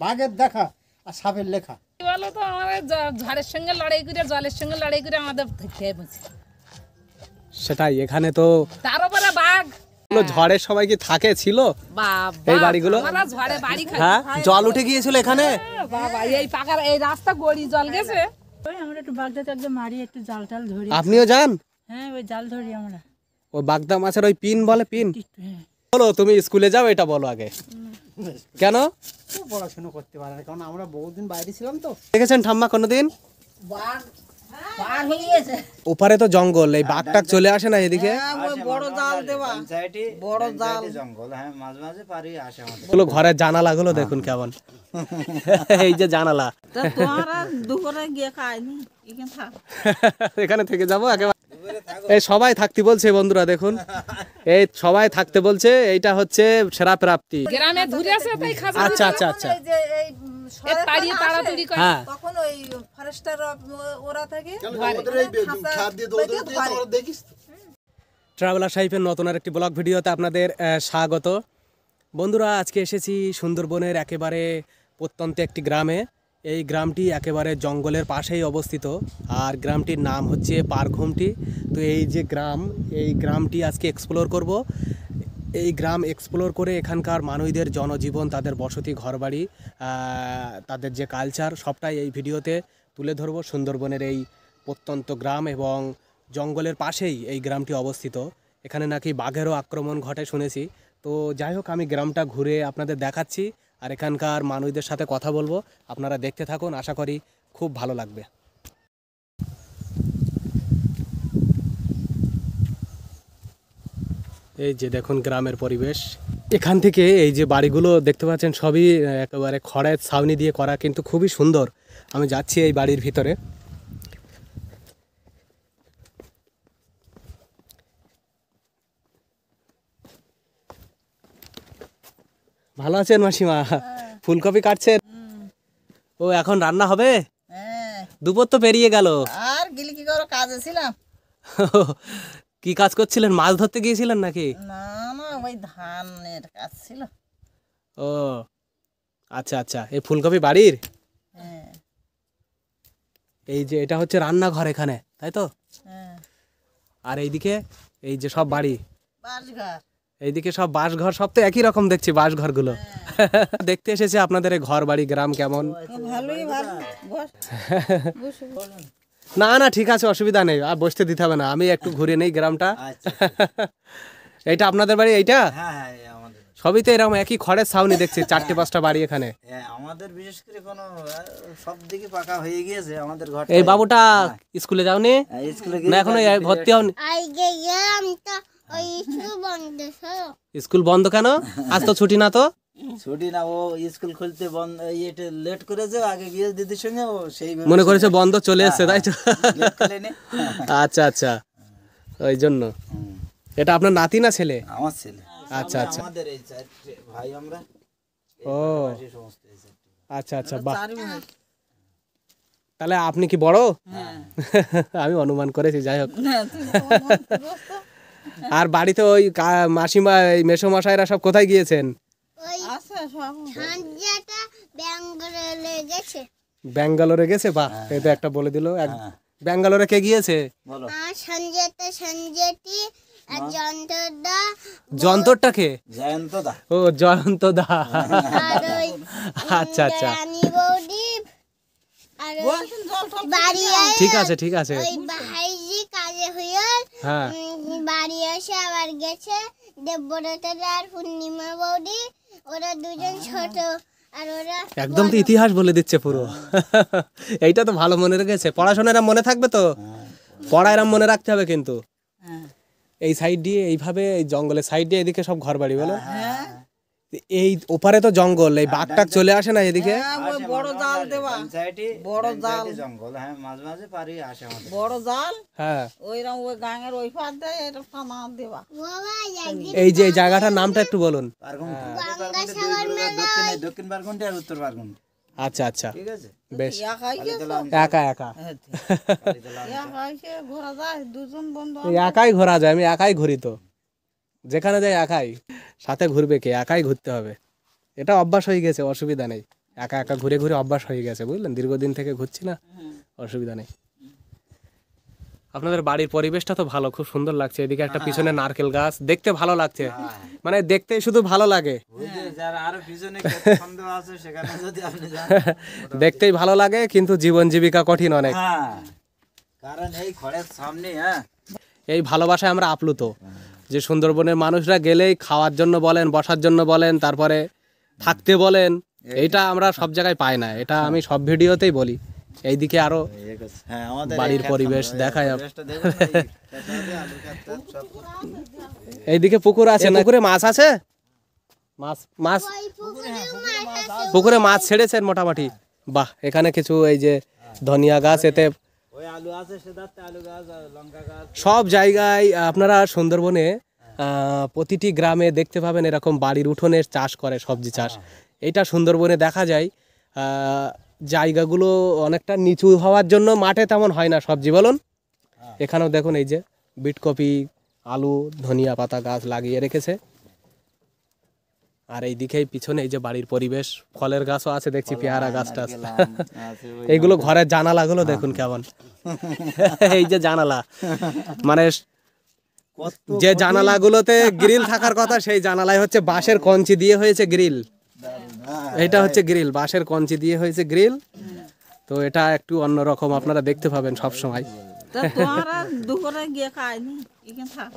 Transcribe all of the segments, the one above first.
বাঘের দেখা আর সাপের লেখা। বলো তো আমাদের ঝড়ের সঙ্গে লড়াই করে জলের সঙ্গে লড়াই করে আমাদের খেয়ে বসে। সেটাই, এখানে তো তার উপরে বাঘ। ঝড়ের সময় কি থাকে ছিল বাবা এই বাড়িগুলো? আমরা ঝড়ে বাড়ি খাই। হ্যাঁ, জল উঠে গিয়েছিল এখানে। বাবা এই পাকার এই রাস্তা গড়ি জল গেছে। ওই আমরা একটু বাগদাতে একদম মারি, একটু জাল টাল ধরি। আপনিও যান? হ্যাঁ, ওই জাল ধরি আমরা। ও বাগদা মাছের ওই পিন বলে, পিন। হ্যাঁ। বলো, তুমি স্কুলে যাও এটা বলো আগে। কেন পড়াশোনা করতে পারে না, কারণ আমরা বহুদিন বাইরে ছিলাম তো। দেখেছেন ঠাম্মা কোনোদিন? বাঘ বাঘ হয়ে গেছে। ওপারে তো জঙ্গল, এই বাঘটাক চলে আসে না এদিকে? বড় জাল দেওয়া, বড় জাল জঙ্গল। হ্যাঁ, মাঝে মাঝে পারি আসে আমাদের। গুলো ঘরের জানালাগুলো দেখুন কেমন। এই যে জানালা, তোমরা দুপুরে গিয়ে খাইনি এখানে থাক। এখানে থেকে যাবো একেবারে। এই সবাই থাকতে বলছে বন্ধুরা, দেখুন এই সবাই থাকতে বলছে। এইটা হচ্ছে সেরা প্রাপ্তি। গ্রামে ঘুরে আসে তাই খাজা। আচ্ছা আচ্ছা আচ্ছা, এই তাড়িয়ে তাড়াতাড়ি করে। হ্যাঁ তখন ওই ফরেস্টার ওরা থাকে ট্রাভেলার সাহিবের নতুন আর একটি ব্লগ ভিডিওতে আপনাদের স্বাগত। বন্ধুরা, আজকে এসেছি সুন্দরবনের একেবারে প্রত্যন্ত একটি গ্রামে। এই গ্রামটি একেবারে জঙ্গলের পাশেই অবস্থিত, আর গ্রামটির নাম হচ্ছে পারঘুমটি। তো এই যে গ্রাম, এই গ্রামটি আজকে এক্সপ্লোর করব। এই গ্রাম এক্সপ্লোর করে এখানকার মানুষদের জনজীবন, তাদের বসতি, ঘরবাড়ি, তাদের যে কালচার, সবটাই এই ভিডিওতে তুলে ধরবো। সুন্দরবনের এই প্রত্যন্ত গ্রাম এবং জঙ্গলের পাশেই এই গ্রামটি অবস্থিত। এখানে নাকি বাঘেরও আক্রমণ ঘটে শুনেছি। তো যাই হোক, আমি গ্রামটা ঘুরে আপনাদের দেখাচ্ছি আর এখানকার মানুষদের সাথে কথা বলবো। আপনারা দেখতে থাকুন, আশা করি খুব ভালো লাগবে। এই যে দেখুন গ্রামের পরিবেশ। এখান থেকে এই যে বাড়িগুলো দেখতে পাচ্ছেন সবই একেবারে খড়ের ছাউনি দিয়ে করা, কিন্তু খুবই সুন্দর। আমি যাচ্ছি এই বাড়ির ভিতরে। ভালো আছেন মাসিমা? ফুলকপি কাটছেন? ও এখন রান্না হবে? দুপুর তো পেরিয়ে গেল। আর গেলি কি করে কাজে ছিলাম। কি কাজ করছিলেন? মাছ ধরতে গিয়েছিলেন নাকি? না না, ওই ধানের কাজ ছিল। ও আচ্ছা আচ্ছা, এই ফুলকপি বাড়ির? হ্যাঁ এই যে এটা হচ্ছে রান্নাঘর এখানে, তাই তো? হ্যাঁ, আর এইদিকে এই যে সব বাড়ি, বাসঘর। এইদিকে সব বাসঘর। সব তো একই রকম দেখছি বাসঘরগুলো। দেখতে এসেছে আপনাদের এই ঘর বাড়ি গ্রাম কেমন। ভালোই ভালো, বস বসো। না না, ঠিক আছে, অসুবিধা নেই, আর বসতে দিতে হবে না। আমি একটু ঘুরে নেই গ্রামটা। এইটা আপনাদের বাড়ি? এইটা হ্যাঁ হ্যাঁ, আমাদের সবই তো এরকম একই খড়ের ছাউনি দেখছি, 4-5টা বাড়ি এখানে। হ্যাঁ, আমাদের বিশেষ করে কোনো সব দিকে পাকা হয়ে গিয়েছে আমাদের ঘর। এই বাবুটা স্কুলে যাওনি স্কুলে না এখনো? ভর্তি হওনি? স্কুল বন্ধ কেন? আজ তো ছুটি না তো? ছুটি না, ও স্কুল খুলতে বন্ধ, এটা লেট করেছে। আগে গিয়ে দিদির সঙ্গে ও সেই মনে করেছে বন্ধ চলে এসছে, তাই তো? খুলেনি। আচ্ছা আচ্ছা, ওই জন্য। এটা আপনার নাতি না ছেলে? আমার ছেলে। আচ্ছা আচ্ছা, আমাদের এই চারটে ভাই আমরা। ও সমস্ত এই চারটে। আচ্ছা আচ্ছা, বাহ। তাহলে আপনি কি বড়? আমি অনুমান করেছি, যাই হোক। আর বাড়িতে ওই মাসিমা, এই মেসো মশাইরা সব কোথায় গিয়েছেন? ব্যাঙ্গালোরে গেছে। বাহ, এই তো একটা বলে দিল। ব্যাঙ্গালোরে কে গিয়েছে? বলো। যন্ত্রটা কে? জয়ন্ত দা। ও জয়ন্ত দা। আচ্ছা আচ্ছা, ঠিক আছে ঠিক আছে। হ্যাঁ, বাড়ি এসে আবার গেছে দেবব্রত আর পূর্ণিমা বৌদি, ওরা দুজন ছোট। আর ওরা একদম তো ইতিহাস বলে দিচ্ছে পুরো। এইটা তো ভালো মনে রেখেছে। পড়াশোনাটা মনে থাকবে তো? পড়া এরম মনে রাখতে হবে কিন্তু। এই সাইড দিয়ে এইভাবে, এই জঙ্গলের সাইড দিয়ে এদিকে সব ঘর বাড়ি, বলো। এই ওপারে তো জঙ্গল, এই বাঘটাক চলে আসে না এদিকে? বড় জাল দেওয়া, বড় জাল জঙ্গল। হ্যাঁ, মাঝে মাঝে পারি আসে আমাদের। বড় জাল। হ্যাঁ, ওইরকম ওই গাঙের ওই পার দেয়, এটা টানা দেওয়া। এই যে এই জায়গাটার নামটা একটু বলুন। দক্ষিণ পারগুন্টি আর উত্তর পারগুন্টি। আচ্ছা আচ্ছা, ঠিক আছে, বেশ। একাই গেছে, একা একা একাই ঘোরা যায়, দুজন বন্ধু। একাই ঘোরা যায়, আমি একাই ঘুরি তো। যেখানে যাই একাই, সাথে ঘুরবে কে? একাই ঘুরতে হবে, এটা অভ্যাস হয়ে গেছে, অসুবিধা নেই। একা একা ঘুরে ঘুরে অভ্যাস হয়ে গেছে, বুঝলেন, দীর্ঘদিন থেকে ঘুরছি না, অসুবিধা নেই। আপনাদের বাড়ির পরিবেশটা তো ভালো, খুব সুন্দর লাগছে। এদিকে একটা পিছনে নারকেল গাছ, দেখতে ভালো লাগছে, মানে দেখতে শুধু ভালো লাগে, যারা আরো পিছনে সন্দেহ আছে সেখানে যদি আপনি যান, দেখতেই ভালো লাগে, কিন্তু জীবন জীবিকা কঠিন অনেক। হ্যাঁ, কারণ এই ঘরের সামনে, হ্যাঁ, এই ভালোবাসায় আমরা আপ্লুত, যে সুন্দরবনের মানুষরা গেলেই খাওয়ার জন্য বলেন, বসার জন্য বলেন, তারপরে থাকতে বলেন, এইটা আমরা সব জায়গায় পাই না। এটা আমি সব ভিডিওতেই বলি। এইদিকে আরো হ্যাঁ, আমাদের বাড়ির পরিবেশ দেখায়। পরিবেশটা দেখুন, এই খেত আছে, আলু খেত সব। এইদিকে পুকুর আছে না? পুকুরে মাছ আছে? মাছ মাছ পুকুরে মাছ ছেড়েছেন মোটামুটি? বাহ, এখানে কিছু এই যে ধনিয়া গাছ, এতে ওই আলু আছে, সেদাতে আলু গাছ, লঙ্কা গাছ। সব জায়গায় আপনারা সুন্দরবনে প্রতিটি গ্রামে দেখতে পাবেন এরকম বাড়ির উঠোনে চাষ করে, সবজি চাষ। এটা সুন্দরবনে দেখা যায়। জায়গাগুলো অনেকটা নিচু হওয়ার জন্য মাঠে তেমন হয় না সবজি, বলুন। এখানেও দেখুন এই যে বিটকপি, আলু, ধনিয়া পাতা গাছ লাগিয়ে রেখেছে। আর এইদিকে পিছনে এই যে বাড়ির পরিবেশ, ফলের গাছও আছে দেখছি, পেয়ারা গাছটা আছে। এইগুলো ঘরের জানালাগুলো দেখুন কেমন, এই যে জানালা, মানে যে জানালাগুলোতে গ্রিল থাকার কথা, সেই জানালায় হচ্ছে বাঁশের কঞ্চি দিয়ে হয়েছে গ্রিল। এটা হচ্ছে গ্রিল, বাঁশের কঞ্চি দিয়ে হয়েছে গ্রিল। তো এটা একটু অন্যরকম, আপনারা দেখতে পাবেন সব সময়। তা তোমরা দুপুরে গিয়ে খাইনি, এখানে থাক।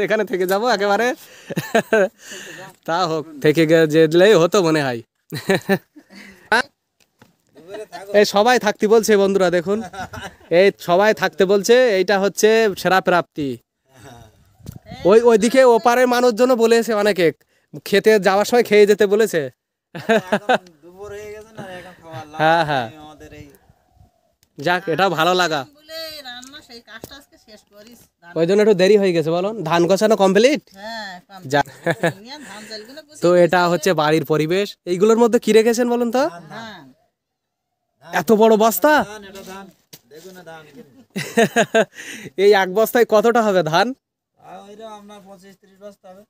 এখানে থেকে যাব একেবারে, তা হোক, থেকে যেলেই হতো মনে হয়। এই সবাই থাকতে বলছে বন্ধুরা, দেখুন এই সবাই থাকতে বলছে। এইটা হচ্ছে সেরা প্রাপ্তি। ওইদিকে ওপারের মানুষজনও বলেছে, অনেকে খেতে যাওয়ার সময় খেয়ে যেতে বলেছে। দুপুর হয়ে গেছে না, এখন খাওয়ার লাভ হ্যাঁ হ্যাঁ, নেই আমাদের এই। যাক, এটা ভালো লাগা। বলে রান্না সেই কাজটা আজকে শেষ করিস। ওই জন্য একটু দেরি হয়ে গেছে, বলুন। ধান গোছানো কমপ্লিট। হ্যাঁ, যাক, ধান চালগুলো তো এটা হচ্ছে বাড়ির পরিবেশ। এইগুলোর মধ্যে কি রেখেছেন বলুন তো? হ্যাঁ, এত বড় বস্তা! ধান, এটা ধান, দেখুন না ধান। এই এক বস্তায় কতটা হবে ধান? ওইটা আপনার 25-30 বস্তা হবে।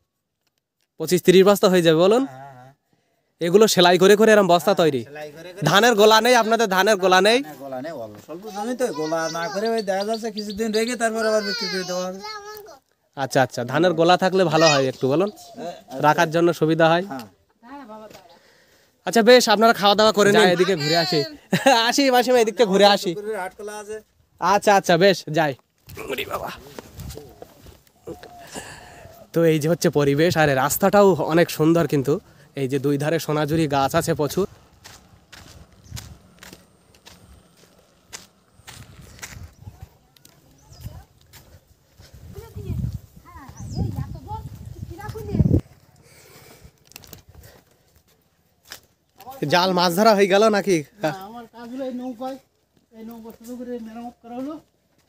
25-30 বস্তা হয়ে যাবে, বলুন। হ্যাঁ, হ্যাঁ, এগুলো সেলাই করে করে এরকম বস্তা তৈরি। সেলাই করে ধানের গোলা নেই আপনাদের? ধানের গোলা নেই? গোলা নেই, অল্প স্বল্প জমি তো, গোলা না করে ওই দেখা যাচ্ছে কিছুদিন রেখে তারপর আবার বিক্রি করে দেওয়া হবে। আচ্ছা আচ্ছা, ধানের গোলা থাকলে ভালো হয় একটু, বলুন, রাখার জন্য সুবিধা হয়। আচ্ছা বেশ, আপনারা খাওয়া দাওয়া করে নিন, এদিকে ঘুরে আসি। আসি মাসিমা, এদিক থেকে ঘুরে আসি। পুকুরের হাটকলা আছে। আচ্ছা আচ্ছা, বেশ, যাই। বাবা, তো এই যে হচ্ছে পরিবেশ, আর রাস্তাটাও অনেক সুন্দর, কিন্তু এই যে দুই ধারে সোনাঝুরি গাছ আছে প্রচুর। জাল মাছ ধরা হয়ে গেল নাকি? আমার কাজ হলো এই নৌকায়, এই নৌকা শুরু করে মেরামত করা হলো,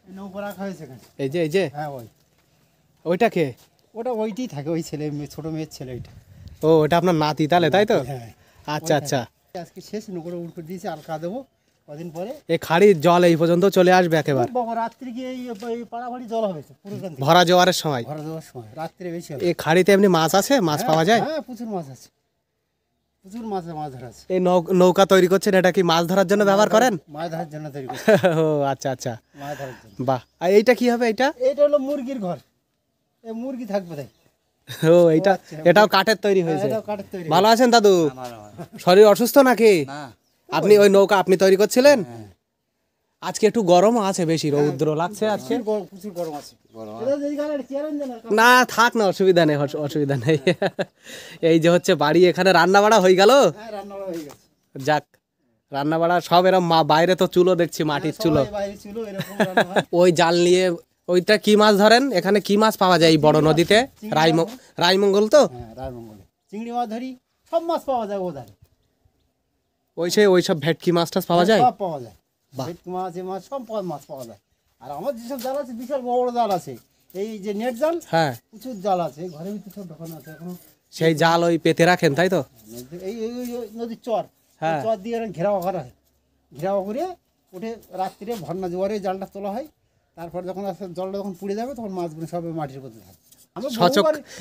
এই নৌকা রাখা হয়েছে এখানে। এই যে হ্যাঁ, ওইটা কে? ওটা ওইটাই থাকে, ওই ছেলে, ছোট মেয়ের ছেলে ওইটা। ও, ওটা আপনার নাতি তাহলে, তাই তো? হ্যাঁ, আচ্ছা আচ্ছা। আজকে শেষ, নৌকাটা উল্টো দিয়েছে, আর কা দেবো কদিন পরে। এই খাড়ির জল এই পর্যন্ত চলে আসবে একেবারে? বাবা, রাত্রি গিয়ে এই পাড়াবাড়ি জল হয়েছে পুরো এখান থেকে। ভরা জোয়ারের সময় ভরা দেওয়ার সময় রাত্রে বেশি হবে। এই খাড়িতে এমনি মাছ আছে? মাছ পাওয়া যায়? হ্যাঁ, প্রচুর মাছ আছে, প্রচুর মাছ ধরা আছে। এই নৌকা তৈরি করছেন, এটা কি মাছ ধরার জন্য ব্যবহার করেন? মাছ ধরার জন্য তৈরি করছে, ও আচ্ছা আচ্ছা, মাছ ধরার জন্য। বাহ। আর এইটা কি হবে? এইটা এইটা হলো মুরগির ঘর, এই মুরগি থাকবে তাই। ও, এটাও কাঠের তৈরি হয়েছে। এটাও কাঠের তৈরি। ভালো আছেন দাদু? শরীর অসুস্থ নাকি? আপনি ওই নৌকা আপনি তৈরি করছিলেন? আজকে একটু গরমও আছে, বেশি রৌদ্র লাগছে আজকে। প্রচুর গরম আছে। এটা যেই গালের চেয়ারেন দেন আর না থাক না, অসুবিধা নেই, অসুবিধা নেই। এই যে হচ্ছে বাড়ি, এখানে রান্না বাড়া হয়ে গেল। হ্যাঁ, রান্না হয়ে গেছে। যাক, রান্না বাড়া সব এরকম, বাইরে তো চুলো দেখছি, মাটির চুলো। সবাই বাইরে ছিল, এরকম রান্না হয়। ওই জাল নিয়ে ওইটা কি মাছ ধরেন? এখানে কি মাছ পাওয়া যায় এই বড় নদীতে? রায়মঙ্গল তো? হ্যাঁ, রায়মঙ্গলে চিংড়ি মাছ ধরি, সব মাছ পাওয়া যায় ওধারে। ওই সব ভেটকি মাছ টাছ পাওয়া যায়? সব পাওয়া যায়, ভেটকি মাছ, এ মাছ, সব মাছ পাওয়া যায়। আর আমার যেসব জাল আছে, বিশাল বড় বড় জাল আছে, এই যে নেট জাল, হ্যাঁ, প্রচুর জাল আছে, ঘরের ভিতরে সব ঢোকানো আছে এখনো। সেই জাল ওই পেতে রাখেন, তাই তো? এই ওই নদীর চর, হ্যাঁ। চর দিয়ে ঘেরাও করা হয়, ঘেরাও করে উঠে রাত্রিরে ভন্না জোয়ারে জালটা তোলা হয়। তারপর যখন জলটা যখন পুড়ে যাবে, তখন মাছগুলো সব মাটির মধ্যে থাকে। আমরা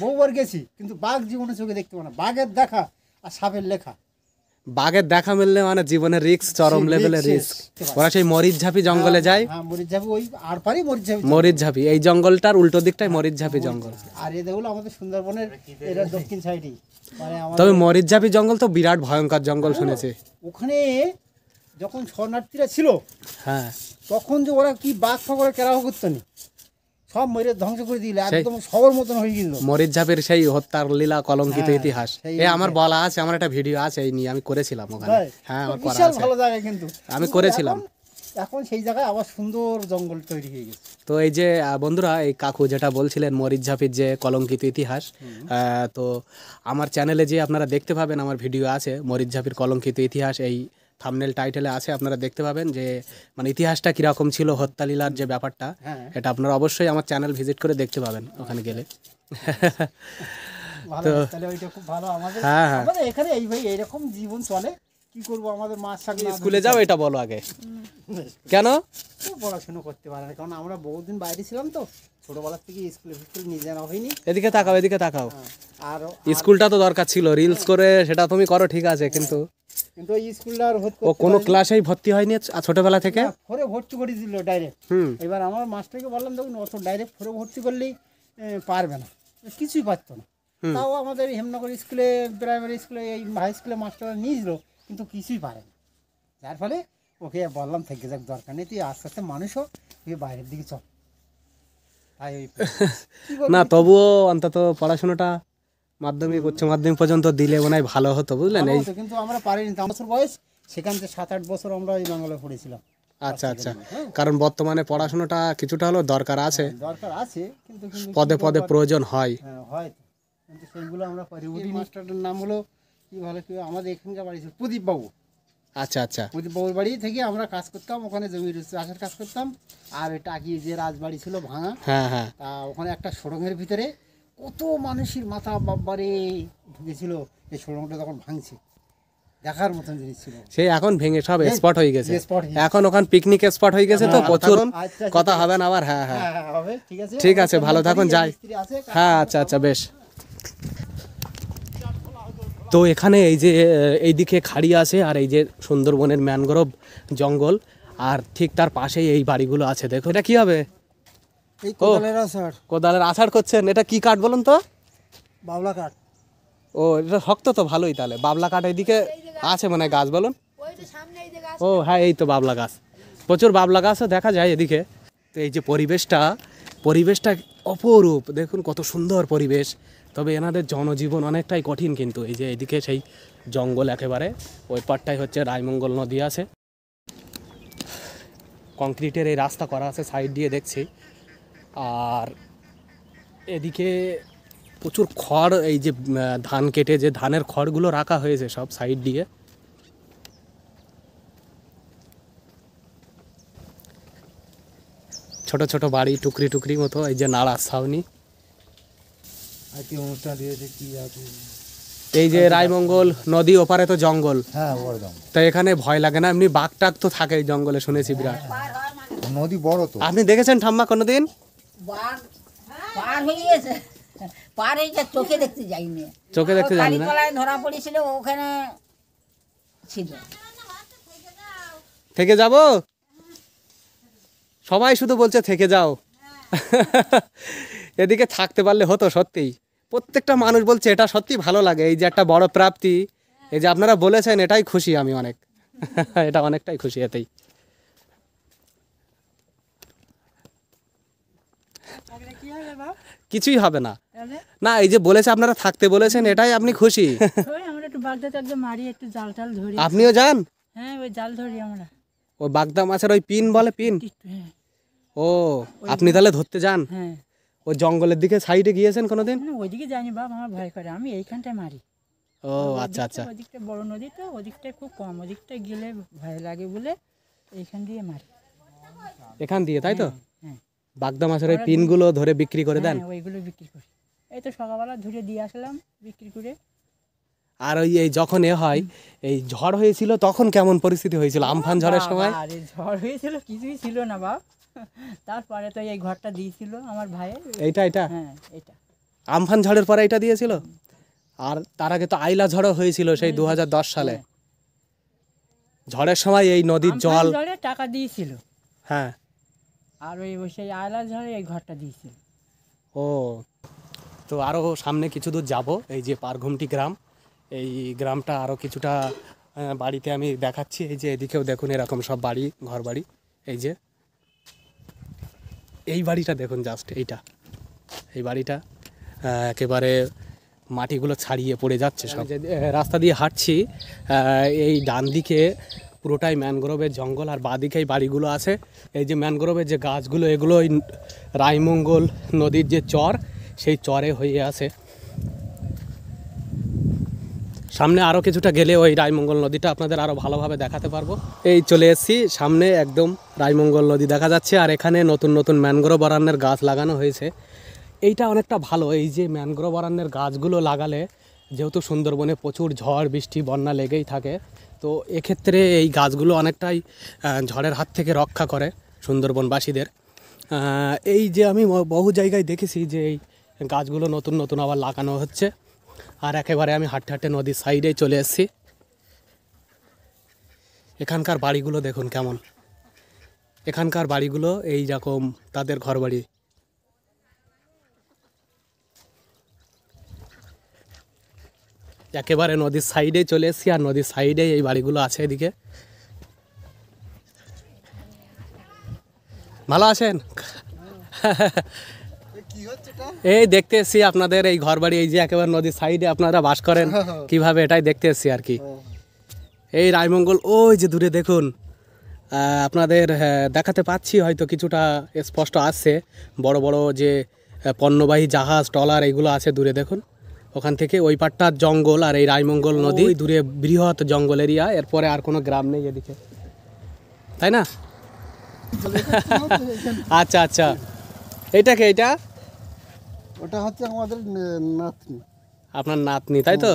বহুবার গেছি, কিন্তু বাঘ জীবনে চোখে দেখতে পাবো না। বাঘের দেখা আর সাপের লেখা, বাঘের দেখা মিললে মানে জীবনের রিস্ক, চরম সেই লেভেলের risk রিস্ক। শেষ। ওরা সেই মরিচঝাপি জঙ্গলে যায়। হ্যাঁ মরিচঝাপি ওই আর পারি মরিচঝাপি মরিচঝাপি এই জঙ্গলটার উল্টো দিকটাই মরিচঝাপি জঙ্গল। আর এ দেখলো আমাদের সুন্দরবনের এটা দক্ষিণ সাইডে মানে আমাদের তবে মরিচঝাপি জঙ্গল তো বিরাট ভয়ঙ্কর জঙ্গল শুনেছি। ওখানে যখন শরণার্থীরা ছিল হ্যাঁ তখন যে ওরা কি বাঘ ফাগরে কেরাও করতো না, সব মেরে ধ্বংস করে দিল, একদম শহর মতন হয়ে গেল। মরিচঝাপির সেই হত্যার লীলা কলঙ্কিত হ্যাঁ, ইতিহাস সেই এ আমার বলা আছে, আমার একটা ভিডিও আছে এই নিয়ে, আমি করেছিলাম ওখানে। তাই? হ্যাঁ আমার করা বিশাল আছে, ভালো জায়গা কিন্তু আমি কিন্তু করেছিলাম। এখন সেই জায়গায় আবার সুন্দর জঙ্গল তৈরি হয়ে গেছে। তো এই যে বন্ধুরা, এই কাকু যেটা বলছিলেন মরিচঝাপির যে কলঙ্কিত ইতিহাস, তো আমার চ্যানেলে যে আপনারা দেখতে পাবেন, আমার ভিডিও আছে মরিচঝাপির কলঙ্কিত ইতিহাস, এই থাম্বনেল টাইটেলে আছে, আপনারা দেখতে পাবেন যে মানে ইতিহাসটা কীরকম ছিল, হত্যালীলার যে ব্যাপারটা, হ্যাঁ। এটা আপনারা অবশ্যই আমার চ্যানেল ভিজিট করে দেখতে পাবেন ওখানে গেলে। ভালো, তাহলে ওইটা খুব ভালো। আমাদের হ্যাঁ, হ্যাঁ। আমাদের এখানে এই ভাই এইরকম জীবন চলে, কি করব আমাদের মাছ শাক না স্কুলে যাও এটা বলো আগে, কেন? তো পড়াশোনা করতে পারে না, কারণ আমরা বহুদিন বাইরে ছিলাম, তো ছোটবেলা থেকে স্কুলে নিয়ে যাওয়া হয়নি। এদিকে তাকাও, এদিকে তাকাও। আর স্কুলটা তো দরকার ছিল, রিলস করে সেটা তুমি করো ঠিক আছে, কিন্তু কিন্তু ওই স্কুলটা আর হতে ও কোনো ক্লাসেই ভর্তি হয়নি ছোটবেলা থেকে? ফোরে ভর্তি করে দিল ডাইরেক্ট। হুম। এবার আমার মাস্টারকে বললাম, দেখুন অত ডাইরেক্ট ফোরে ভর্তি করলেই পারবে না, কিছুই পারতো না। তাও আমাদের হেমনগর স্কুলে, প্রাইমারি স্কুলে, এই হাই স্কুলে মাস্টাররা নিয়েছিল, কিন্তু কিছুই পারে না। যার ফলে ওকে বললাম থেকে যাক, দরকার নেই, তুই আস্তে আস্তে মানুষ হোক, তুই বাইরের দিকে চল। তাই ওই কি করবি? না তবুও অন্তত পড়াশোনাটা মাধ্যমিক উচ্চ মাধ্যমিক পর্যন্ত দিলে মনে হয় ভালো হতো, বুঝলেন? ভালো এই হতো, কিন্তু আমরা পারিনি। তো আমার বছর বয়স, সেখান থেকে 7-8 বছর আমরা এই বাংলা পড়েছিলাম। আচ্ছা আচ্ছা, কারণ বর্তমানে পড়াশোনাটা কিছুটা হলেও দরকার আছে, দরকার আছে, কিন্তু কিন্তু পদে পদে প্রয়োজন হয়। হ্যাঁ হয় তো, কিন্তু সেইগুলো আমরা পারি। উনি মাস্টারটার নাম হলো কি ভালো, কি আমাদের এখানকার বাড়ি ছিল প্রদীপ বাবু। আচ্ছা আচ্ছা, প্রদীপ বাবুর বাড়ি থেকে আমরা কাজ করতাম, ওখানে জমির চাষের কাজ করতাম। আর এটা কি যে রাজবাড়ি ছিল ভাঙা, হ্যাঁ হ্যাঁ, তা ওখানে একটা সুড়ঙ্গের ভিতরে কত মানুষের মাথা বাবারে ঢুকেছিল। এই সুড়ঙ্গটা তখন ভাঙছে, দেখার মতন জিনিস ছিল। সেই এখন ভেঙে সব স্পট হয়ে গেছে, spot হয়ে এখন ওখান পিকনিক স্পট হয়ে গেছে, তো প্রচুর আচ্ছা, কথা হবে না আবার। হ্যাঁ হ্যাঁ, হ্যাঁ হবে, ঠিক আছে। ঠিক আছে, ভালো থাকুন, যাই। মিস্ত্রি আছে, হ্যাঁ আচ্ছা আচ্ছা, বেশ। তো এখানে এই যে এইদিকে খাড়ি আছে, আর এই যে সুন্দরবনের ম্যানগ্রোভ জঙ্গল, আর ঠিক তার পাশেই এই বাড়িগুলো আছে। দেখো এটা কি হবে? এই কোদালের আসার, কোদালের আছাড় করছেন। এটা কি কাঠ বলুন তো? বাবলা কাঠ। ও এটা শক্ত তো, ভালোই। তাহলে বাবলা কাঠ এইদিকে আছে মানে গাছ বলুন। ও হ্যাঁ, এই তো বাবলা গাছ, প্রচুর বাবলা গাছও দেখা যায় এদিকে। তো এই যে পরিবেশটা অপরূপ, দেখুন কত সুন্দর পরিবেশ। তবে এনাদের জনজীবন অনেকটাই কঠিন, কিন্তু এই যে এইদিকে সেই জঙ্গল একেবারে, ওই পাটটাই হচ্ছে রায়মঙ্গল নদী আছে। কংক্রিটের এই রাস্তা করা আছে সাইড দিয়ে দেখছি, আর এদিকে প্রচুর খড়, এই যে ধান কেটে যে ধানের খড়গুলো রাখা হয়েছে সব সাইড দিয়ে। ছোট ছোট বাড়ি, টুকরি টুকরি মতো, এই যে নাড়া ছাউনি। এই যে রায়মঙ্গল নদী ওপারে তো জঙ্গল, হ্যাঁ একদম। তাই এখানে ভয় লাগে না? এমনি বাঘ টাক তো থাকে এই জঙ্গলে, শুনেছি বিরাট। নদী বড় তো। আপনি দেখেছেন ঠাম্মা কোনোদিন? পার হয়ে গেছে, পার হয়ে গেছে, চোখে দেখতে যাইনি। চোখে দেখতে জানি না? কালীতলায় ধরা পড়েছিল, ওখানে ছিল। থেকে যাব, সবাই শুধু বলছে থেকে যাও। এদিকে থাকতে পারলে হতো সত্যিই, প্রত্যেকটা মানুষ বলছে এটা সত্যি ভালো লাগে, এই যে একটা বড় প্রাপ্তি, এই যে আপনারা বলেছেন, এটাই খুশি আমি অনেক। এটা অনেকটাই খুশি এতেই। কি হবে বাপ? কিছুই হবে না। তাহলে না, এই যে বলেছে আপনারা থাকতে বলেছেন, এটাই আপনি খুশি। ওই আমরা একটু বাগদাতে একদম মারি, একটু জাল টাল ধরি। আপনিও যান? হ্যাঁ ওই জাল ধরি আমরা। ও বাগদা মাছের ওই পিন বলে, পিন? হ্যাঁ ও আপনি তাহলে ধরতে যান? হ্যাঁ। ওই জঙ্গলের দিকে সাইডে গিয়েছেন কোনোদিন? না ওইদিকে যাইনি বাপ, আমার ভয় করে, আমি এইখানটায় মারি। ও আচ্ছা আচ্ছা, ওদিকটা বড় নদী তো, ওদিকটায় খুব কম, ওদিকটা গেলে ভয় লাগে বলে এইখান দিয়ে মারি। এখান দিয়ে, তাই তো? হ্যাঁ বাগদা মাছের ওই পিনগুলো ধরে বিক্রি করে দেন? হ্যাঁ, ওইগুলো বিক্রি করি। এই তো সকালবেলা ধরে দিয়ে আসলাম বিক্রি করে। আর ওই এই যখন এ হয়, এই ঝড় হয়েছিল তখন কেমন পরিস্থিতি হয়েছিল আমফান ঝড়ের সময়? আরে ঝড় হয়েছিল, কিছুই ছিল না বাপ। তারপরে তো এই ঘরটা দিয়েছিল আমার ভাইয়ের। এইটা এটা হ্যাঁ এটা আমফান ঝড়ের পরে এটা দিয়েছিল। আর তার আগে তো আইলা ঝড়ও হয়েছিল সেই 2010 সালে। ঝড়ের সময় এই নদীর জল, আমফান ঝড়ে টাকা দিয়েছিল, হ্যাঁ। আর ওই সেই আয়লা ঝড়ে এই ঘরটা দিয়েছিল। ও, তো আরও সামনে কিছু দূর যাবো, এই যে পারঘুমটি গ্রাম, এই গ্রামটা আরও কিছুটা বাড়িতে আমি দেখাচ্ছি। এই যে এদিকেও দেখুন এরকম সব বাড়ি, ঘর বাড়ি। এই যে এই বাড়িটা দেখুন, জাস্ট এই বাড়িটা একেবারে মাটিগুলো ছাড়িয়ে পড়ে যাচ্ছে সব। যে রাস্তা দিয়ে হাঁটছি, এই ডান দিকে পুরোটাই ম্যানগ্রোভের জঙ্গল, আর বাঁদিকে এই বাড়িগুলো আছে। এই যে ম্যানগ্রোভের যে গাছগুলো, এগুলো ওই রায়মঙ্গল নদীর যে চর, সেই চরে হয়ে আছে। সামনে আরও কিছুটা গেলে ওই রায়মঙ্গল নদীটা আপনাদের আরও ভালোভাবে দেখাতে পারবো। এই চলে এসেছি সামনে, একদম রায়মঙ্গল নদী দেখা যাচ্ছে। আর এখানে নতুন নতুন ম্যানগ্রোভ অরণ্যের গাছ লাগানো হয়েছে। এইটা অনেকটা ভালো, এই যে ম্যানগ্রোভ অরণ্যের গাছগুলো লাগালে, যেহেতু সুন্দরবনে প্রচুর ঝড় বৃষ্টি বন্যা লেগেই থাকে, তো এক্ষেত্রে এই গাছগুলো অনেকটাই ঝড়ের হাত থেকে রক্ষা করে সুন্দরবনবাসীদের। এই যে আমি বহু জায়গায় দেখেছি যে এই গাছগুলো নতুন নতুন আবার লাগানো হচ্ছে। আর একেবারে আমি হাঁটতে হাঁটতে নদীর সাইডেই চলে এসেছি। এখানকার বাড়িগুলো দেখুন কেমন, এখানকার বাড়িগুলো এই রকম তাদের ঘর বাড়ি। একেবারে নদীর সাইডে চলে এসেছি, আর নদীর সাইডে এই বাড়িগুলো আছে। এদিকে ভালো আছেন? এই দেখতে এসেছি আপনাদের এই ঘর বাড়ি, এই যে একেবারে নদীর সাইডে আপনারা বাস করেন কিভাবে, এটাই দেখতে এসেছি আর কি। এই রায়মঙ্গল ওই যে দূরে দেখুন, আপনাদের দেখাতে পাচ্ছি হয়তো কিছুটা স্পষ্ট আসছে, বড় বড় যে পণ্যবাহী জাহাজ ট্রলার এগুলো আছে দূরে দেখুন। ওখান থেকে ওই পাটটার জঙ্গল, আর এই রায়মঙ্গল নদী দূরে বৃহৎ জঙ্গল এরিয়া। এরপরে আর কোনো গ্রাম নেই এদিকে, তাই না? আচ্ছা আচ্ছা, এইটা কে? এইটা ওটা হচ্ছে আমাদের নাতনি। আপনার নাতনি, তাই তো?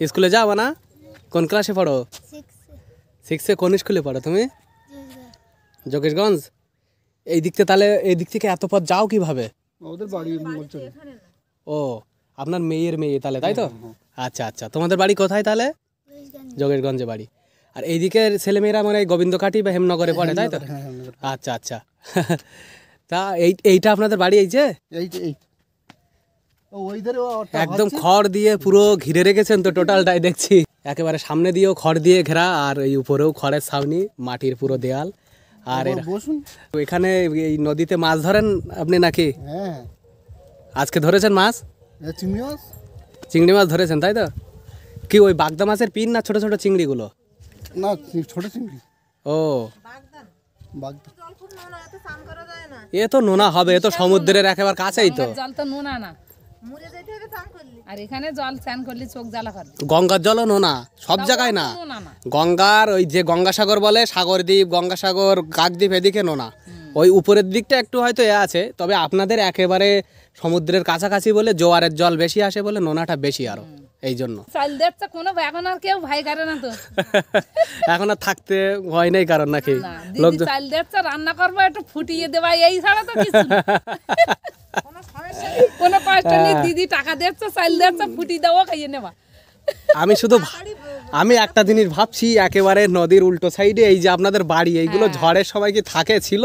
স্কুলে যাও না? কোন ক্লাসে পড়ো? 6-এ। কোন স্কুলে পড়ো তুমি? যোগেশগঞ্জ। এই দিকতে তাহলে, এই দিক থেকে এত পথ যাও কিভাবে? ওদের বাড়ি বলছে। ও, আপনার মেয়ের মেয়ে তাহলে, তাই তো? আচ্ছা আচ্ছা, তোমাদের বাড়ি কোথায় তাহলে? যোগেশগঞ্জে বাড়ি। আর এইদিকের ছেলেমেয়েরা মানে গোবিন্দকাটি বা হেমনগরে পড়ে, তাই তো? আচ্ছা আচ্ছা। তা এইটা আপনাদের বাড়ি? এই যে একদম খড় দিয়ে পুরো ঘিরে রেখেছেন তো টোটালটাই দেখছি। একেবারে সামনে দিয়েও খড় দিয়ে ঘেরা, আর এই উপরেও খড়ের ছাউনি, মাটির পুরো দেয়াল। আর এখানে এই নদীতে মাছ ধরেন আপনি নাকি? হ্যাঁ। আজকে ধরেছেন মাছ? চিংড়ি মাছ ধরেছেন, তাই তো? কি ওই বাগদা মাছের পিন না ছোট ছোট চিংড়িগুলো? না, ছোট চিংড়ি। ও, এ তো নোনা হবে, এ তো সমুদ্রের একেবারে কাছেই তো। জল তো নোনা না, আর এখানে জল স্নান করলে চোখ জ্বালা করে। গঙ্গার জলও নোনা, সব জায়গায় না। গঙ্গার ওই যে গঙ্গাসাগর বলে, সাগরদ্বীপ, গঙ্গাসাগর, কাকদ্বীপ, এদিকে নোনা। ওই উপরের দিকটা একটু হয়তো আছে, তবে আপনাদের একেবারে সমুদ্রের কাছাকাছি বলে জোয়ারের জল বেশি আসে বলে নোনাটা বেশি আরো, এই জন্য। চাল দেখছে কোনো, এখন আর কেউ ভয় করে না তো। এখন আর থাকতে ভয় নেই কারণ নাকি? লোক চাল দেখছে রান্না করবো, একটু ফুটিয়ে দেবা, এই ছাড়া তো কিছু না। কোনো কষ্ট নেই, দিদি টাকা দিচ্ছে, চাল দিচ্ছে, ফুটি দেবো, খাইয়ে নেবা। আমি একটা জিনিস ভাবছি, একেবারে নদীর উল্টো সাইডে এই যে আপনাদের বাড়ি, এইগুলো ঝড়ের সময় কি থাকে ছিল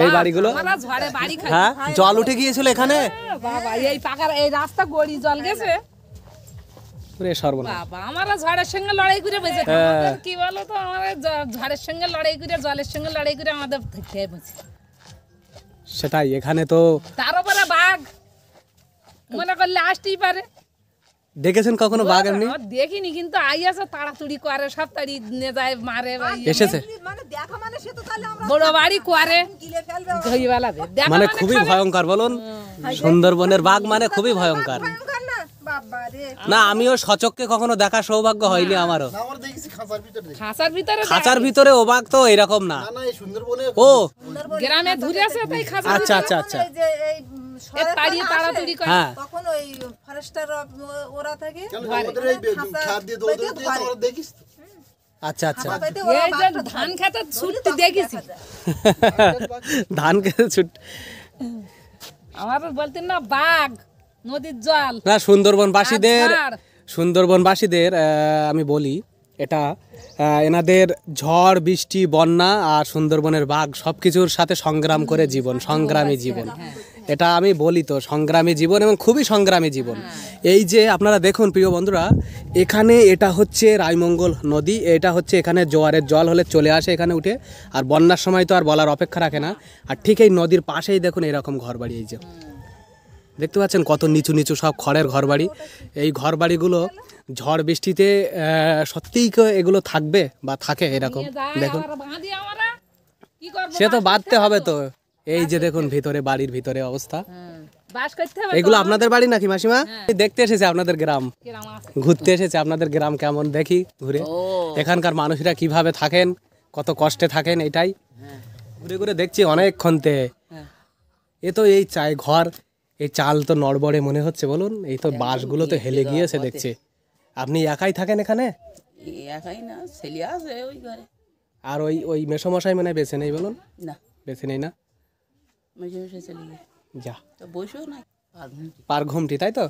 এই বাড়িগুলো? ঝড়ে বাড়ি খাই। হ্যাঁ, জল উঠে গিয়েছিল এখানে? বাবা, এই পাকার এই রাস্তা গড়ি জল গেছে। বাবা, আমরা ঝড়ের সঙ্গে লড়াই করে বেঁচে থাকি। কি বলো তো, আমাদের ঝড়ের সঙ্গে লড়াই করে, জলের সঙ্গে লড়াই করে আমাদের থেকে বেঁচে। সেটাই, এখানে তো তার উপরে বাঘ মনে করলে আসতেই পারে। দেখেছেন কখনো বাঘ? এমনি দেখিনি, কিন্তু আই আছে, তাড়াতাড়ি করে, সব তাড়ি নিয়ে যায়, মারে। এসেছে বড় বাড়ি করে, মানে খুবই ভয়ঙ্কর বলুন। সুন্দরবনের বাঘ মানে খুবই ভয়ঙ্কর। না, আমিও সচক্ষে কখনো দেখা সৌভাগ্য হয়নি আমারও। খাঁচার ভিতরে ও বাঘ তো এরকম না। ও, গ্রামে ঘুরে আসে, তাই খাঁচা। আচ্ছা আচ্ছা আচ্ছা, তাড়াতাড়ি করে। হ্যাঁ, তখন ওই ফরেস্টার ওরা থাকে, আচ্ছা আচ্ছা। এই যে ধান খেতে ছুটতে দেখেছি, ধান খেতে ছুট। আমার বলতেন না বাঘ, নদীর জল না, সুন্দরবনবাসীদের আমি বলি, এটা এনাদের ঝড় বৃষ্টি বন্যা আর সুন্দরবনের বাঘ সব কিছুর সাথে সংগ্রাম করে জীবন, সংগ্রামী জীবন। এটা আমি বলি তো, সংগ্রামী জীবন এবং খুবই সংগ্রামী জীবন। এই যে আপনারা দেখুন প্রিয় বন্ধুরা, এখানে এটা হচ্ছে রায়মঙ্গল নদী, এটা হচ্ছে এখানে জোয়ারের জল হলে চলে আসে এখানে উঠে, আর বন্যার সময় তো আর বলার অপেক্ষা রাখে না। আর ঠিক এই নদীর পাশেই দেখুন এরকম ঘরবাড়ি, এই যে দেখতে পাচ্ছেন কত নিচু নিচু সব খড়ের ঘরবাড়ি। এই ঘরবাড়িগুলো ঝড় বৃষ্টিতে সত্যিই এগুলো থাকবে বা থাকে এরকম দেখুন। সে তো বাঁধতে হবে তো। এই যে দেখুন ভিতরে, বাড়ির ভিতরে অবস্থা। বাস করতে হবে। এগুলো আপনাদের বাড়ি নাকি মাসিমা? দেখতে এসেছে আপনাদের গ্রাম, ঘুরতে এসেছে আপনাদের গ্রাম কেমন দেখি ঘুরে, এখানকার মানুষরা কিভাবে থাকেন, কত কষ্টে থাকেন, এটাই ঘুরে ঘুরে দেখছি অনেকক্ষণতে। এ তো এই চাই ঘর, এই চাল তো নড়বড়ে মনে হচ্ছে বলুন, এই তো বাঁশগুলো তো হেলে গিয়েছে দেখছি। আপনি একাই থাকেন এখানে? একাই না, ছেলে আছে ওই ঘরে। আর ওই ওই মেসোমশাই মানে বেছে নেই বলুন? না, বেছে নেই না, মেশে মেশে চলে গেছে। যা তো বসেও না, পার ঘুমটি, তাই তো?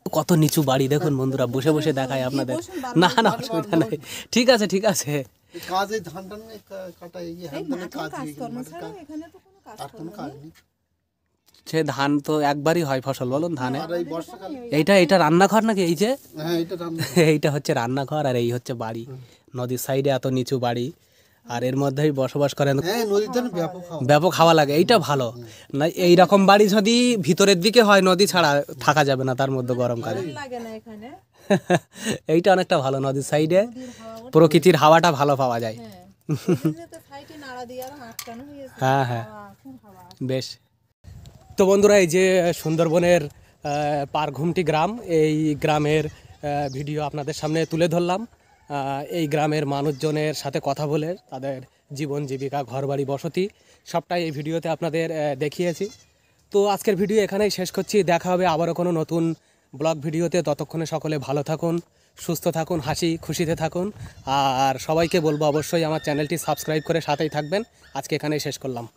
কত নিচু বাড়ি দেখুন বন্ধুরা, বসে বসে দেখায় আপনাদের। না না, অসুবিধা নেই, ঠিক আছে ঠিক আছে। কাজে ধান টান কাটা এই কাজ আর কোনো কাজ নেই। সে ধান তো একবারই হয় ফসল বলুন ধানে। আর এই বর্ষাকাল, এইটা রান্নাঘর নাকি? এই যে হ্যাঁ এটা রান্না। এইটা হচ্ছে রান্নাঘর আর এই হচ্ছে বাড়ি। নদীর সাইডে এত নিচু বাড়ি, আর এর মধ্যেই বসবাস করেন। হ্যাঁ নদীর ধান ব্যাপক খাওয়া। ব্যাপক হাওয়া লাগে, এইটা ভালো না। এইরকম বাড়ি যদি ভিতরের দিকে হয়, নদী ছাড়া থাকা যাবে না তার মধ্যে গরমকালে। লাগে না এখানে। এইটা অনেকটা ভালো, নদীর সাইডে প্রকৃতির হাওয়াটা ভালো পাওয়া যায়। সাইডে নাড়া দিয়ে আর আটকানো হয়েছে। হ্যাঁ হ্যাঁ, বেশ। তো বন্ধুরা, এই যে সুন্দরবনের পারঘুমটি গ্রাম, এই গ্রামের ভিডিও আপনাদের সামনে তুলে ধরলাম। এই গ্রামের মানুষজনের সাথে কথা বলে তাদের জীবন জীবিকা, ঘরবাড়ি, বসতি সবটাই এই ভিডিওতে আপনাদের দেখিয়েছি। তো আজকের ভিডিও এখানেই শেষ করছি। দেখা হবে আবারও কোনো নতুন ব্লগ ভিডিওতে। ততক্ষণে সকলে ভালো থাকুন, সুস্থ থাকুন, হাসি খুশিতে থাকুন। আর সবাইকে বলবো অবশ্যই আমার চ্যানেলটি সাবস্ক্রাইব করে সাথেই থাকবেন। আজকে এখানেই শেষ করলাম।